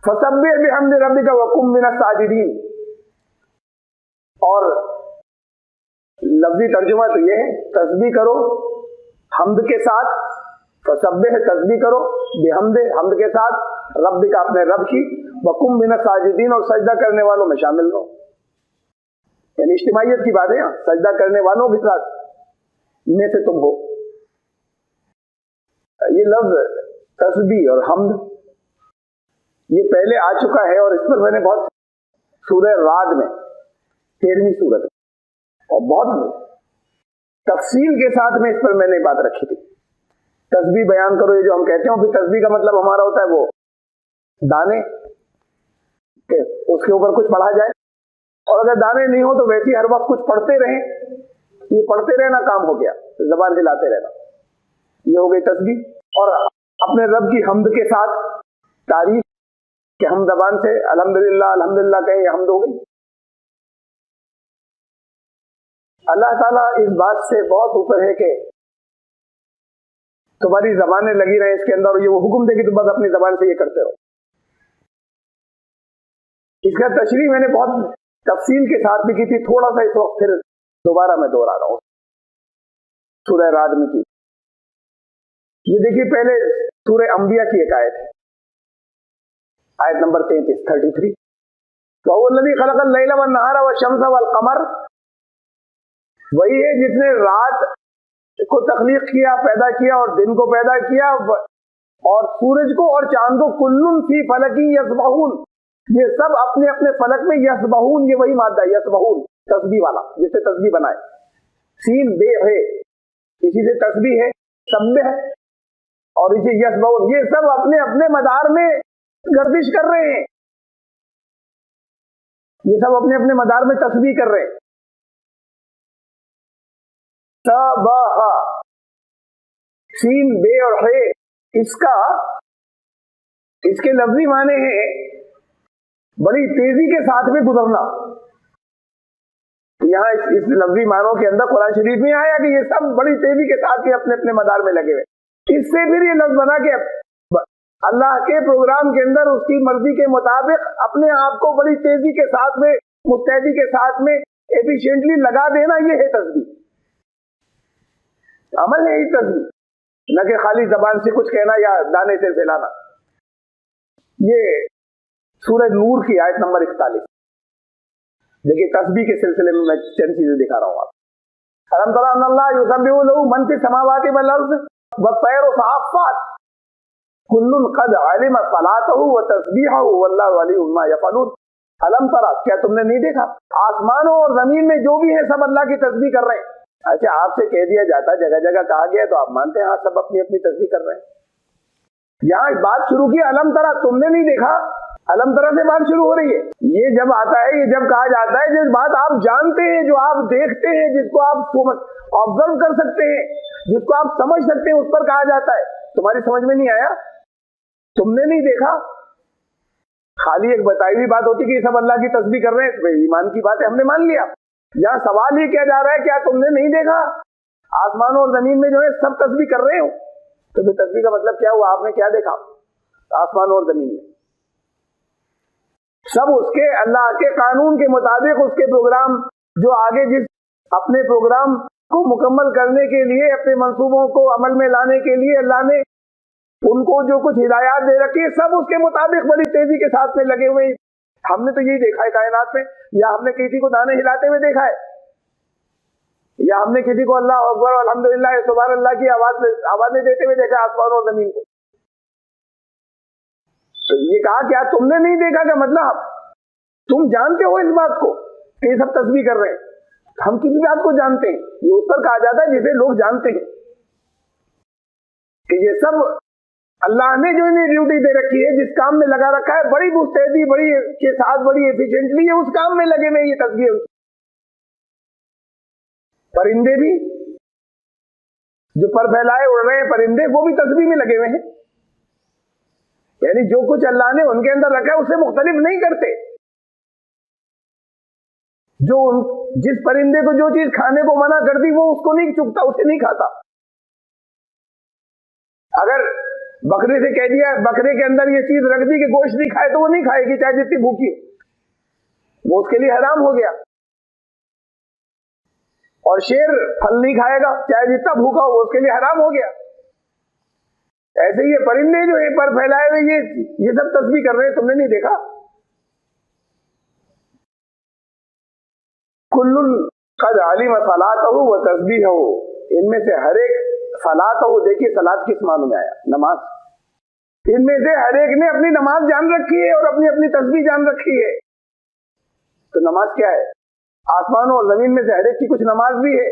फसब्बिह बिहम्दि रब्बिका वकुम minus Sajidin. और लफ्जी तर्जुमा तो ये है, तस्बीह करो हम्द के साथ, फसब्बिह तस्बीह करो, बिहम्दे हम्द के साथ, रब्बिका अपने रब की, वकुम मिनस साजिदीन और सजदा करने वालों में शामिल रहो। यानी इज्तिमाइयत की बात है, यहाँ सजदा करने वालों के साथ में से तुम हो। ये लफ्ज तस्बीह और हम्द ये पहले आ चुका है और इस पर मैंने बहुत सूरह राद में 13वीं सूरत और बहुत तफसील के साथ में इस पर मैंने बात रखी थी। तस्बीह बयान करो, ये जो हम कहते हैं, फिर तस्बीह का मतलब हमारा होता है वो दाने के उसके ऊपर कुछ पढ़ा जाए, और अगर दाने नहीं हो तो वैसे ही हर वक्त कुछ पढ़ते रहें, ये पढ़ते रहना काम हो गया, जबान हिलाते रहना, ये हो गई तस्बीह। और अपने रब की हम्द के साथ तारीफ कि हम जबान से अल्हम्दुलिल्लाह अल्हम्दुलिल्लाह कहें, ये हम्द हो गई। अल्लाह ताला इस बात से बहुत ऊपर है कि तुम्हारी जबानें लगी रहे इसके अंदर, और ये वो हुक्म दे कि तुम बस अपनी जबान से ये करते रहो। इसका तशरीह मैंने बहुत तफसील के साथ भी की थी, थोड़ा सा इस वक्त फिर दोबारा मैं दोहरा रहा हूँ। सूरह राद में की, ये देखिए पहले सूरह अंबिया की एक आयत है, आयत नंबर 33 वहुवल्लज़ी खलक़ल लैला वन्नहारा वश्शम्सा वल्क़मर, वही है जिसने रात को तख्लीक किया, पैदा किया, और दिन को पैदा किया, और सूरज को और चांद को, कुल्लुन फी फलकी यस्बहून, ये सब अपने अपने फलक में, यस्बहून ये वही मादा यस्बहून तस्बीह वाला, जिससे तस्बीह बनाए, सीन बे है, इसी से तस्बीह है, सब्बिह है, और इसे यस्बहून, ये सब अपने अपने मदार में गर्दिश कर रहे हैं, ये सब अपने अपने मदार में तस्बीह कर रहे हैं। सबह, सीन बे और है, इसके लफ्जी माने हैं बड़ी तेजी के साथ में गुजरना। तो यहाँ इस लफ्जी मानों के अंदर कुरान शरीफ में आया कि ये सब बड़ी तेजी के साथ ही अपने अपने मदार में लगे हुए। इससे फिर ये लफ्ज बना कि अल्लाह के प्रोग्राम के अंदर उसकी मर्जी के मुताबिक अपने आप को बड़ी तेजी के साथ में, मुस्तैदी के साथ में एफिशिएंटली लगा देना, ये है तस्बीह। अमल है ये तस्बीह, न कि खाली जबान से कुछ कहना या दाने से फैलाना। ये सूरह नूर की आयत नंबर 41। देखिए तस्बीह के सिलसिले में मैं चंद चीजें दिखा रहा हूँ आपको। अलम तरा अन्नल्लाह युसब्बिहु लहू मन फिस समावाति वल अर्ज़ वत्तैरु साफ़्फ़ात कुल्लुन क़द अलिम सलातहु व तस्बीहहु वल्लाहु अलीमुम बिमा यफ़अलून। अलम तरा, क्या तुमने नहीं देखा, आसमानों और जमीन में जो भी है सब अल्लाह की तस्बीह कर रहे हैं। अच्छा, आपसे कह दिया जाता, जगह जगह कहा गया तो आप मानते हैं हाँ सब अपनी अपनी तस्बीह कर रहे हैं। यहाँ बात शुरू की अलम तरा, तुमने नहीं देखा, अलम तरा से बात शुरू हो रही है। ये जब आता है, ये जब कहा जाता है, जिस बात आप जानते हैं, जो आप देखते हैं, जिसको आप ऑब्जर्व कर सकते हैं, जिसको आप समझ सकते हैं, उस पर कहा जाता है। तुम्हारी समझ में नहीं आया, तुमने नहीं देखा, खाली एक बताई हुई बात होती कि सब अल्लाह की तस्बीह कर रहे हैं, तो ईमान की बात है, हमने मान लिया। यहाँ सवाल ही किया जा रहा है, क्या तुमने नहीं देखा आसमानों और जमीन में जो है सब तस्बीह कर रहे हो? तो फिर तस्बीह का मतलब क्या हुआ? आपने क्या देखा आसमानों और जमीन में? सब उसके अल्लाह के कानून के मुताबिक, उसके प्रोग्राम जो आगे जिस अपने प्रोग्राम को मुकम्मल करने के लिए, अपने मंसूबों को अमल में लाने के लिए अल्लाह ने उनको जो कुछ हिदायत दे रखी है, सब उसके मुताबिक बड़ी तेजी के साथ में लगे हुए। हमने तो यही देखा है कायनात में, या हमने किसी को दाने हिलाते हुए देखा है, या हमने किसी को अल्लाह अकबर अल्हम्दुलिल्लाह सुभान अल्लाह की आवाजें देते हुए देखा आसमान और जमीन को। तो ये कहा क्या तुमने नहीं देखा, क्या मतलब तुम जानते हो इस बात को कि ये सब तस्बीह कर रहे हैं? हम किसी बात को जानते हैं, ये उस पर कहा जाता है जिसे लोग जानते हैं कि ये सब अल्लाह ने जो इन्हें ड्यूटी दे रखी है, जिस काम में लगा रखा है, बड़ी मुस्तैदी बड़ी के साथ, बड़ी एफिशिएंटली उस काम में लगे हुए। ये तस्बीह, परिंदे भी जो पर फैलाए उड़ रहे हैं परिंदे, वो भी तस्बीह में लगे हुए हैं। यानी जो कुछ अल्लाह ने उनके अंदर रखा है उससे मुख्तलिफ नहीं करते। जो जिस परिंदे को जो चीज खाने को मना कर दी, वो उसको नहीं चुकता, उसे नहीं खाता। अगर बकरे से कह दिया, बकरे के अंदर ये चीज रख दी कि गोश्त नहीं खाए, तो वो नहीं खाएगी चाहे जितनी भूखी हो, वो उसके लिए हराम हो गया। और शेर फल नहीं खाएगा चाहे जितना भूखा हो, वो उसके लिए हराम हो गया। ऐसे ये परिंदे जो ये पर फैलाए हुए ये सब तस्बीह कर रहे हैं, तुमने नहीं देखा? कुल्लुन कद अलिम सलातहु व तस्बीहहु, इनमें से हर एक सलातहु, देखिए सलात किस मानों में आया, नमाज। इनमें से हर एक ने अपनी नमाज जान रखी है और अपनी अपनी तस्बीह जान रखी है। तो नमाज क्या है? आसमानों और जमीन में से हर एक की कुछ नमाज भी है,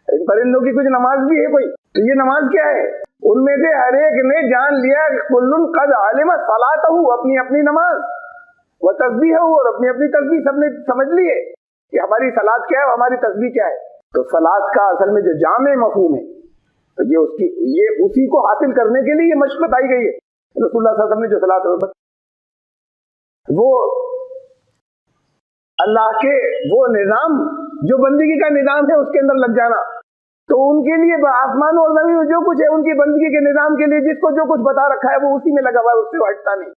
इन परिंदों की कुछ नमाज भी है कोई। तो ये नमाज क्या है? उनमें से हर एक ने जान लिया कुल्लुन कद अलिम सलातहु, अपनी अपनी नमाज, व तस्बीहहु, और अपनी अपनी तस्बीह सबने समझ ली है कि हमारी सलात क्या है और हमारी तस्बीह क्या है। तो सलात का असल में जो जामे मफहूम है, तो ये उसी को हासिल करने के लिए ये मशक़ बताई गई है। रसूलुल्लाह सल्लल्लाहु अलैहि वसल्लम ने जो सलात वो अल्लाह के वो निजाम जो बंदगी का निजाम है उसके अंदर लग जाना। तो उनके लिए आसमान और जमीन में जो कुछ है उनकी बंदगी के निजाम के लिए जिसको जो कुछ बता रखा है वो उसी में लगा हुआ है, उससे हटता नहीं।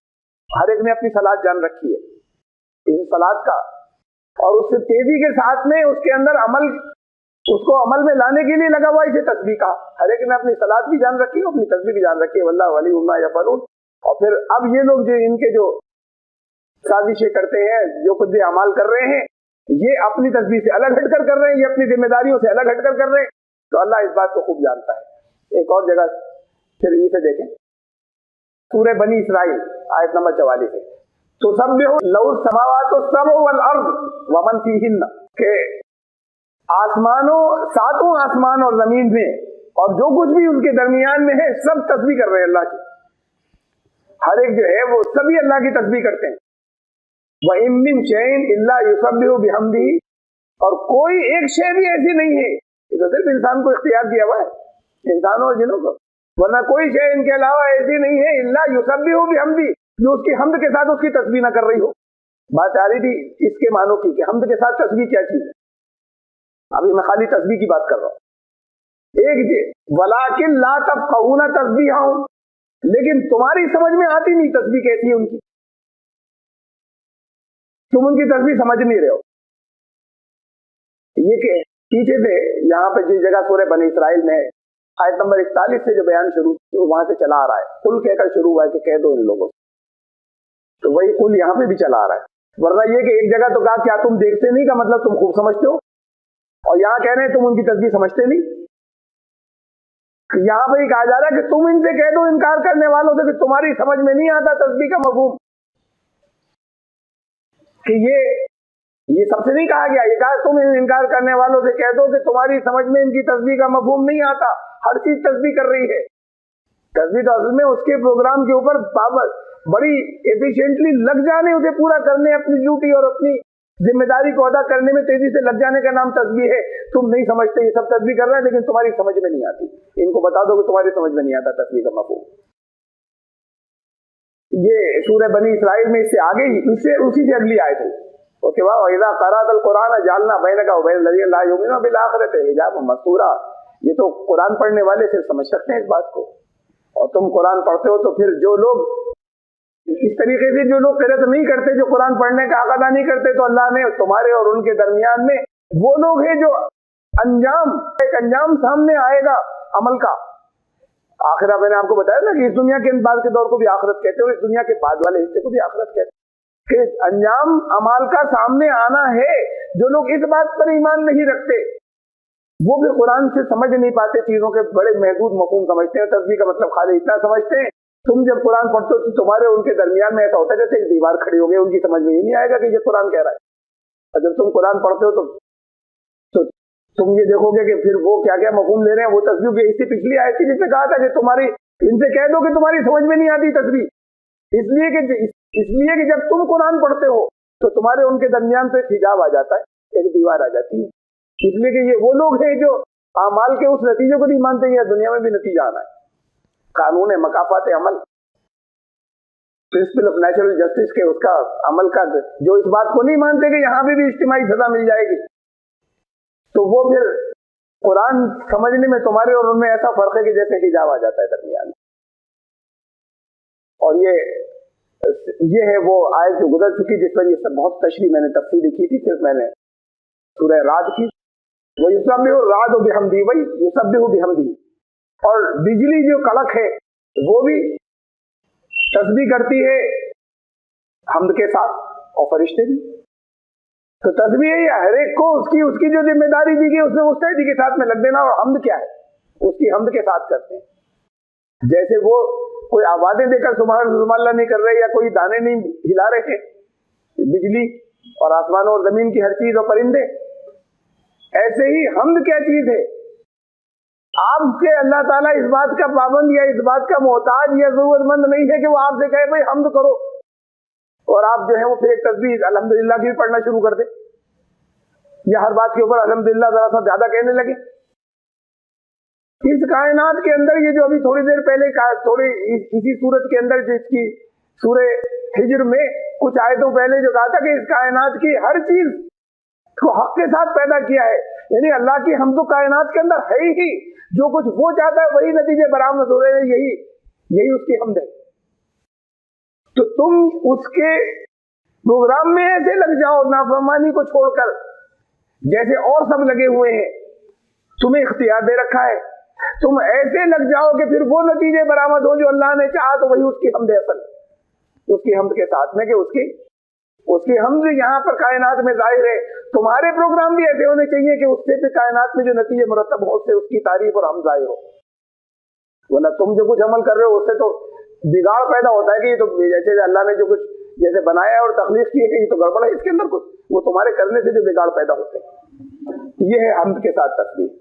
हर एक ने अपनी सलात जान रखी है इस सलात का, और उससे तेजी के साथ में उसके अंदर उसको अमल में लाने के लिए लगा हुआ इसे तस्बीह का। हर एक ने अपनी सलात भी जान रखी है, अपनी तस्बीह भी जान रखी है। वल्लाहु अलीम बिमा यफ़अलून। और फिर अब ये लोग जो इनके जो साजिशें करते हैं, जो कुछ भी अमाल कर रहे हैं, ये अपनी तस्बीह से अलग हटकर कर रहे हैं, ये अपनी जिम्मेदारियों से अलग हटकर कर रहे हैं। तो अल्लाह इस बात को खूब जानता है। एक और जगह फिर इसे देखें, सूरह बनी इसराइल आयत नंबर 44 है। तो सब लहु समावातु सबउ वल अर्ज़ व मन फीहिन्न, के आसमानों, सातों आसमान और जमीन में और जो कुछ भी उनके दरमियान में है सब तस्बीह कर रहे हैं अल्लाह की। हर एक जो है वो सभी अल्लाह की तस्बीह करते हैं। व इम मिन शैइन इल्ला युसब्बिहु बिहम्दिही, और कोई एक शय भी ऐसी नहीं है, ये तो सिर्फ इंसान को इख्तियार दिया हुआ है, इंसानों और जिन्हों को, वरना कोई शय इनके अलावा ऐसी नहीं है इल्ला युसब्बिहु बिहम्दी, जो उसकी हम्द के साथ उसकी तस्बीह ना कर रही हो। बात आ रही थी इसके मानो की कि हम्द के साथ तस्बीह क्या चीज है। अभी मैं खाली तस्बीह की बात कर रहा हूं। एक वलाकिन ला तफ़क़हूना तस्बीहहुम, लेकिन तुम्हारी समझ में आती नहीं तस्बीह कैसी है उनकी, तुम उनकी तस्बीह समझ नहीं रहे हो। ये के पीछे से यहाँ पे जिस जगह सूरह बनी इसराइल में आयत नंबर 41 से जो बयान शुरू वहां से चला आ रहा है, कुल कहकर शुरू हुआ है कि कह दो इन लोगों से, तो वही कुल यहाँ पे भी चला आ रहा है। वरना ये कि एक जगह तो कहा क्या तुम देखते नहीं का मतलब तुम खूब समझते हो, और यहाँ कह रहे हैं तुम उनकी तस्बीह समझते नहीं। यहाँ पे कहा जा रहा है कि तुम इनसे कह दो इनकार करने वालों से कि तुम्हारी समझ में नहीं आता तस्बीह का मफहूम, कि ये सबसे नहीं कहा गया, ये कहा तुम इनकार करने वालों से कह दो कि तुम्हारी समझ में इनकी तस्बीह का मफहूम नहीं आता। हर चीज तस्बीह कर रही है। तस्बीह तो असल में उसके प्रोग्राम के ऊपर बड़ी एफिशिएंटली लग जाने, उसे पूरा करने, अपनी ड्यूटी और अपनी जिम्मेदारी को अदा करने में तेजी से लग जाने का नाम तस्बीह है। तुम नहीं समझते, ये सब तस्बीह कर रहे हैं लेकिन तुम्हारी समझ में नहीं आती। इनको बता दो कि तुम्हारी समझ में नहीं आता तस्बीह का मफहूम। ये सूरह बनी इसराइल में इससे आगे ही इससे उसी से अगली आयत है। ओके वाह, इज़ा क़राअतल क़ुरान जअलना बैनका व बैन लज़ीना ला युमिनूना बिल आखिरति हिजाबन मस्तूरा। ये तो कुरान पढ़ने वाले सिर्फ समझ सकते हैं इस बात को, और तुम कुरान पढ़ते हो तो फिर जो लोग इस तरीके से जो लोग किरात नहीं करते, जो कुरान पढ़ने का हक अदा नहीं करते, तो अल्लाह ने तुम्हारे और उनके दरमियान में वो लोग हैं जो एक अंजाम सामने आएगा अमल का। आखिरत मैंने आपको बताया ना कि इस दुनिया के बाद के दौर को भी आखिरत कहते हैं और इस दुनिया के बाद वाले हिस्से को भी आखिरत कहते हैं, कि अंजाम अमाल का सामने आना है। जो लोग इस बात पर ईमान नहीं रखते वो भी कुरान से समझ नहीं पाते, चीजों के बड़े महदूद मफहूम समझते हैं। तस्बीह का मतलब खाली इतना समझते हैं, तुम जब कुरान पढ़ते हो तो तुम्हारे उनके दरमियान में ऐसा होता है जैसे एक दीवार खड़ी हो गई, उनकी समझ में ये नहीं आएगा कि ये कुरान कह रहा है। और जब तुम कुरान पढ़ते हो तो तुम ये देखोगे कि फिर वो क्या क्या मफहूम ले रहे हैं। वो तस्बीह की इससे पिछली आयत थी जिसने कहा था कि तुम्हारी इनसे कह दो कि तुम्हारी समझ में नहीं आती तस्बीह, इसलिए कि जब तुम कुरान पढ़ते हो तो तुम्हारे उनके दरमियान तो एक हिजाब आ जाता है, एक दीवार आ जाती है। इसलिए कि ये वो लोग हैं जो अमाल के उस नतीजे को नहीं मानते कि दुनिया में भी नतीजा आना है। कानून है मकाफात अमल, प्रिंसिपल ऑफ नेचुरल जस्टिस के उसका अमल का जो इस बात को नहीं मानते कि यहाँ भी इज्तिमाई सजा मिल जाएगी, तो वो फिर कुरान समझने में तुम्हारे और उनमें ऐसा फर्क है कि जैसे हिजाब आ जाता है दरमियान। اور یہ है वो आयत जो गुजर चुकी, जिस पर ये सब बहुत तशरीह मैंने तफसील की थी। सिर्फ मैंने सूरह राद की, वो युसब्बिहु राद बिहम्दी, वही युसब्बिहु बिहम्दी। और बिजली जो कड़क है वो भी तस्बीह करती है हम्द के साथ, और फरिश्ते भी। तो तस्बीह है हर एक को उसकी जो जिम्मेदारी दी गई उसमें मुस्तैदी के साथ में लग देना। और हम्द क्या है, उसकी हम्द के साथ करते हैं। जैसे वो कोई आवाजें देकर सुभान अल्लाह नहीं कर रहे, या कोई दाने नहीं हिला रहे, बिजली और आसमानों और जमीन की हर चीज और परिंदे, ऐसे ही हम्द क्या चीज है। आपके अल्लाह ताला इस बात का पाबंद या इस बात का मोहताज या जरूरतमंद नहीं है कि वो आपसे कहे भाई हम्द करो, और आप जो है वो फिर एक तस्बीह अल्हम्दुलिल्लाह की भी पढ़ना शुरू कर दे, या हर बात के ऊपर अल्हम्दुलिल्लाह जरा सा ज्यादा कहने लगे। इस कायनात के अंदर ये जो अभी थोड़ी देर पहले थोड़ी इसी सूरत के अंदर जिसकी सूरह हिज्र में कुछ आयतों पहले जो कहा था कि इस कायनात की हर चीज को हक के साथ पैदा किया है, यानी अल्लाह की हम तो कायनात के अंदर है ही, जो कुछ वो चाहता है वही नतीजे बरामद हो रहे हैं, यही उसकी हमद है। तो तुम उसके प्रोग्राम में ऐसे लग जाओ नाफरमानी को छोड़कर, जैसे और सब लगे हुए हैं, तुम्हें इख्तियार दे रखा है, तुम ऐसे लग जाओ कि फिर वो नतीजे बरामद हो जो अल्लाह ने चाहा, तो वही उसकी हमद है। असल उसकी हमद के साथ में कि उसकी हमद यहाँ पर कायनात में जाहिर है। तुम्हारे प्रोग्राम भी ऐसे होने चाहिए कि उससे भी कायनात में जो नतीजे मुरतब हो उससे उसकी तारीफ और हमद जाहिर हो, वरना तुम जो कुछ अमल कर रहे हो उससे तो बिगाड़ पैदा होता है कि ये तो जैसे अल्लाह ने जो कुछ जैसे बनाया और तख्लीक की है, ये तो गड़बड़ है इसके अंदर कुछ, वो तुम्हारे करने से जो बिगाड़ पैदा होते हैं। ये है हमद के साथ तस्बीह।